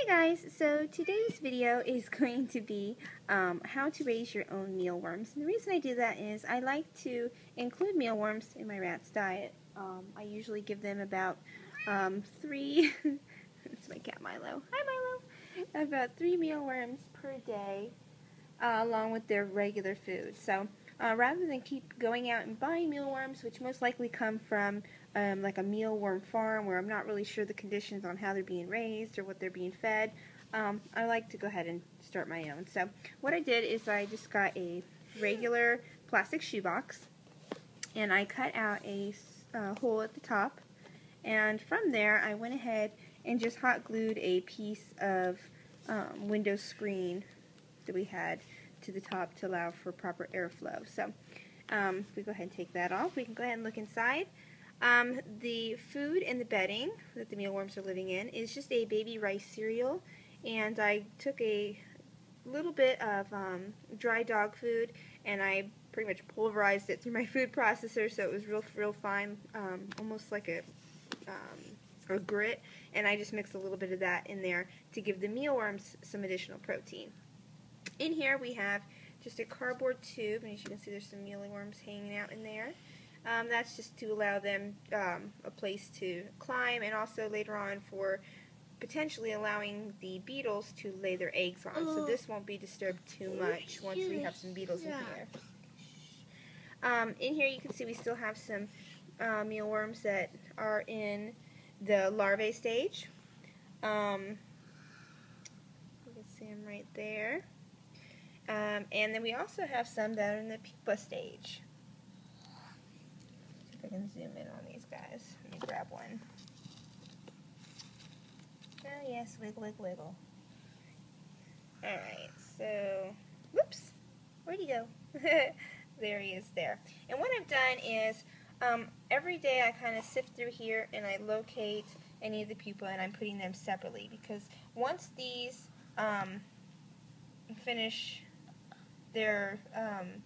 Hey guys, so today's video is going to be how to raise your own mealworms. And the reason I do that is I like to include mealworms in my rat's diet. I usually give them about 3, it's my cat Milo, hi Milo, about 3 mealworms per day along with their regular food. So rather than keep going out and buying mealworms, which most likely come from like a mealworm farm where I'm not really sure the conditions on how they're being raised or what they're being fed, I like to go ahead and start my own. So what I did is I just got a regular plastic shoebox and I cut out a hole at the top, and from there I went ahead and just hot glued a piece of window screen that we had to the top to allow for proper airflow. So if we go ahead and take that off, we can go ahead and look inside. The food and the bedding that the mealworms are living in is just a baby rice cereal, and I took a little bit of dry dog food and I pretty much pulverized it through my food processor so it was real fine, almost like a grit, and I just mixed a little bit of that in there to give the mealworms some additional protein. In here we have just a cardboard tube, and as you can see there's some mealworms hanging out in there. That's just to allow them a place to climb, and also later on for potentially allowing the beetles to lay their eggs on. So this won't be disturbed too much once we have some beetles in here. In here you can see we still have some mealworms that are in the larvae stage. You can see them right there. And then we also have some that are in the pupa stage. See if I can zoom in on these guys. Let me grab one. Oh yes, wiggle, wiggle, wiggle. Alright, so, whoops, where'd he go? There he is there. And what I've done is, every day I kind of sift through here and I locate any of the pupa and I'm putting them separately, because once these finish their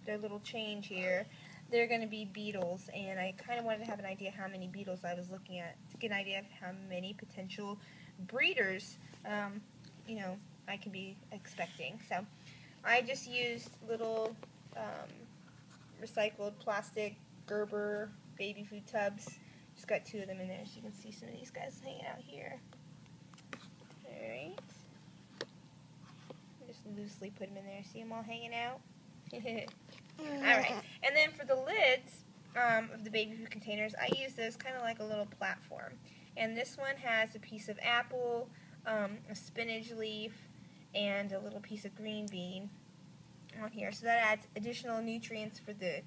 little change here, they're going to be beetles, and I kind of wanted to have an idea how many beetles I was looking at to get an idea of how many potential breeders you know, I can be expecting. So I just used little recycled plastic Gerber baby food tubs. Just got 2 of them in there, so you can see some of these guys hanging out here. Alright. Just loosely put them in there. See them all hanging out? Alright. And then for the lids of the baby food containers, I use this kind of like a little platform. And this one has a piece of apple, a spinach leaf, and a little piece of green bean on here. So that adds additional nutrients for the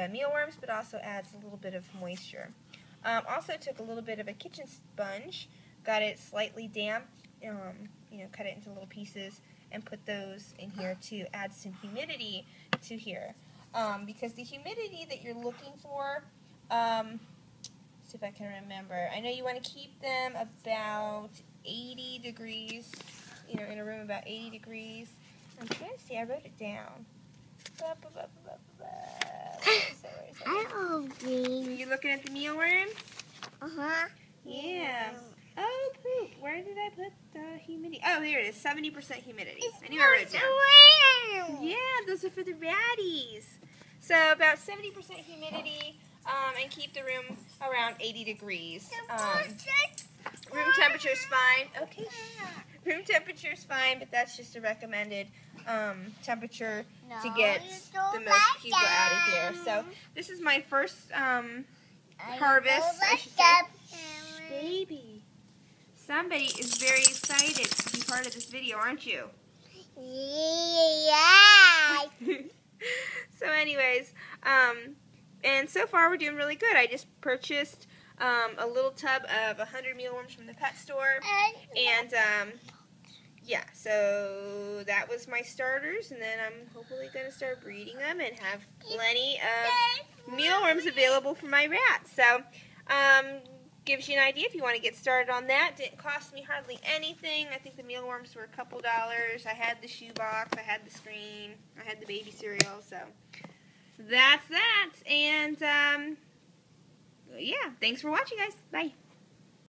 mealworms, but also adds a little bit of moisture. Also took a little bit of a kitchen sponge, got it slightly damp, you know, cut it into little pieces, and put those in here to add some humidity to here. Because the humidity that you're looking for, see if I can remember. I know you want to keep them about 80 degrees, you know, in a room about 80 degrees. I'm trying to see, I wrote it down. Where is it? Are you looking at the mealworms? Uh-huh. Yeah. Oh, poop. Where did I put the humidity? Oh, there it is. 70% humidity. I knew I wrote it down. Yeah, those are for the ratties. So about 70% humidity, and keep the room around 80 degrees. Room temperature is fine. Okay. Room temperature is fine, but that's just a recommended temperature to get the most pupa out of here. So this is my first harvest, I should say. Shh, baby. Somebody is very excited to be part of this video, aren't you? Yeah. So anyways, and so far we're doing really good. I just purchased a little tub of 100 mealworms from the pet store, and yeah, so that was my starters, and then I'm hopefully going to start breeding them and have plenty of mealworms available for my rats. So gives you an idea if you want to get started on that. Didn't cost me hardly anything. I think the mealworms were a couple dollars. I had the shoebox, I had the screen, I had the baby cereal, so that's that. And yeah, thanks for watching, guys. Bye.